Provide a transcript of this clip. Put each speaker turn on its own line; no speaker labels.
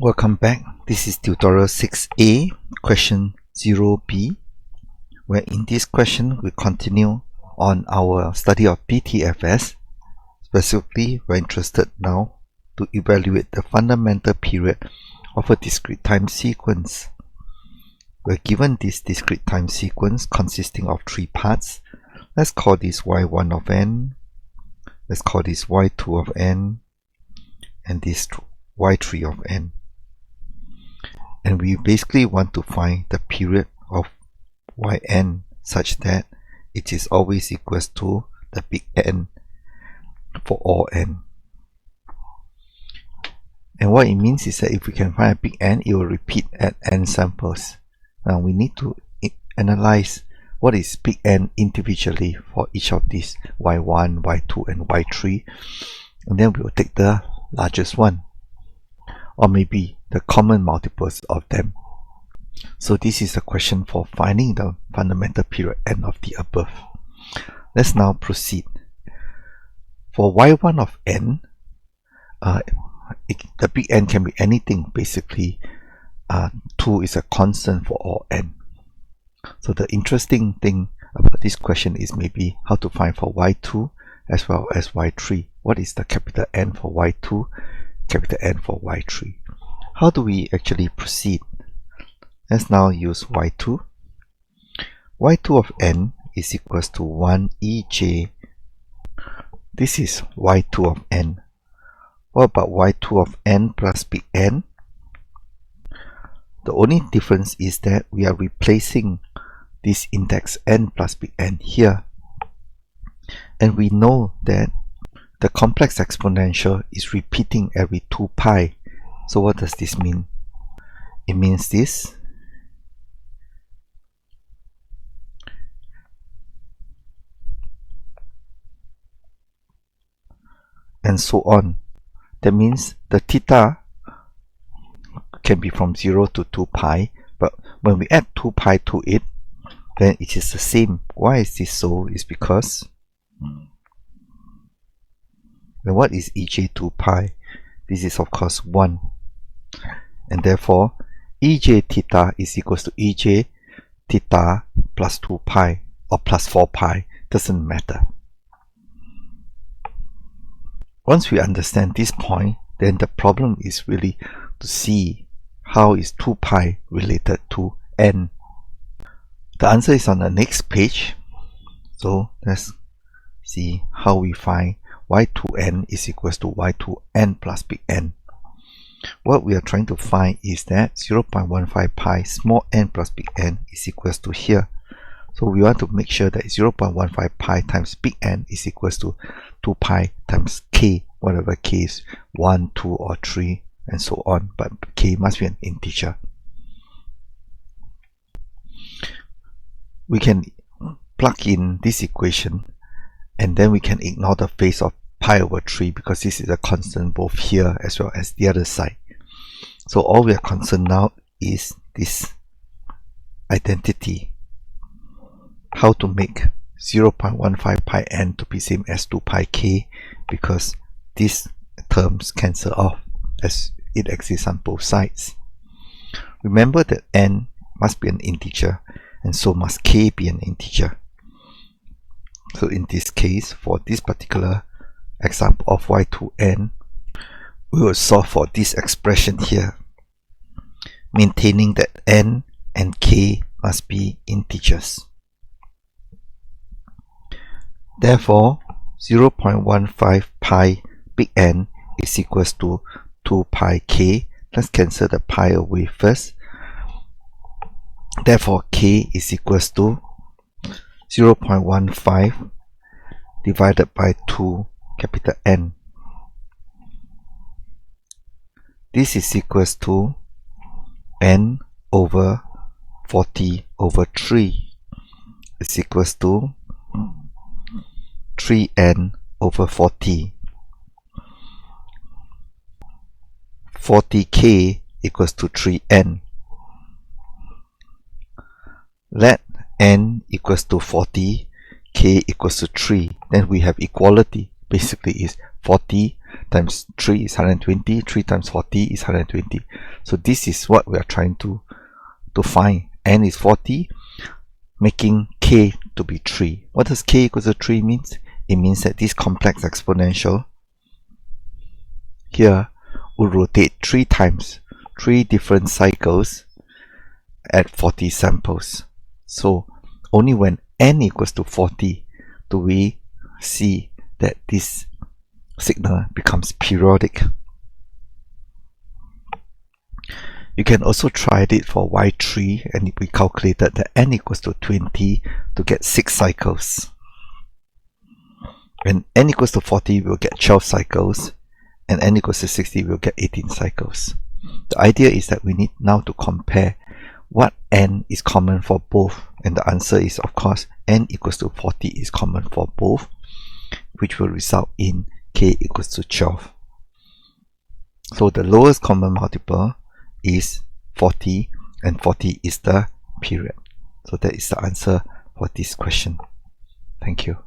Welcome back. This is tutorial 6A, question 0B, where in this question we continue on our study of DTFS. Specifically, we're interested now to evaluate the fundamental period of a discrete time sequence. We're given this discrete time sequence consisting of three parts. Let's call this y1 of n, let's call this y2 of n, and this y3 of n. And we basically want to find the period of yn such that it is always equals to the big N for all n. And what it means is that if we can find a big N, it will repeat at n samples. Now we need to analyze what is big N individually for each of these y1, y2 and y3, and then we will take the largest one, or maybe the common multiples of them. So this is a question for finding the fundamental period n of the above. Let's now proceed. For y1 of n, the big N can be anything basically. 2 is a constant for all n. So the interesting thing about this question is maybe how to find for y2 as well as y3. What is the capital N for y2, capital N for y3? How do we actually proceed? Let's now use y2. y2 of n is equals to 1 ej. This is y2 of n. What about y2 of n plus big N? The only difference is that we are replacing this index n plus big N here. And we know that the complex exponential is repeating every 2 pi. So what does this mean? It means this. And so on. That means the theta can be from 0 to 2 pi, but when we add 2 pi to it, then it is the same. Why is this so? It's because then what is ej 2 pi? This is of course 1. And therefore, ej theta is equals to ej theta plus 2 pi or plus 4 pi. Doesn't matter. Once we understand this point, then the problem is really to see how is 2 pi related to n. The answer is on the next page. So let's see how we find y2n is equals to y2n plus big N. What we are trying to find is that 0.15 pi small n plus big N is equals to here. So we want to make sure that 0.15 pi times big N is equals to 2 pi times k, whatever k is, 1, 2 or 3 and so on, but k must be an integer. We can plug in this equation and then we can ignore the phase of pi over 3 because this is a constant both here as well as the other side. So all we are concerned now is this identity. How to make 0.15 pi n to be same as 2 pi k, because these terms cancel off as it exists on both sides. Remember that n must be an integer and so must k be an integer. So in this case, for this particular example of y2n, we will solve for this expression here, maintaining that n and k must be integers. Therefore, 0.15 pi big N is equals to 2 pi k. Let's cancel the pi away first. Therefore, k is equals to 0.15 divided by 2 capital N. This is equals to n over 40 over 3 is equals to 3n over 40. 40k equals to 3n. Let n equals to 40, k equals to 3. Then we have equality. Basically is 40 times 3 is 120, 3 times 40 is 120. So this is what we are trying to find. N is 40, making k to be 3. What does k equals to 3 means? It means that this complex exponential here will rotate 3 times, 3 different cycles at 40 samples. So only when n equals to 40 do we see that this signal becomes periodic. You can also try it for Y3, and we calculated that n equals to 20 to get 6 cycles. When n equals to 40, we'll get 12 cycles, and n equals to 60, we'll get 18 cycles. The idea is that we need now to compare what n is common for both, and the answer is, of course, n equals to 40 is common for both, which will result in k equals to 12. So the lowest common multiple is 40, and 40 is the period. So that is the answer for this question. Thank you.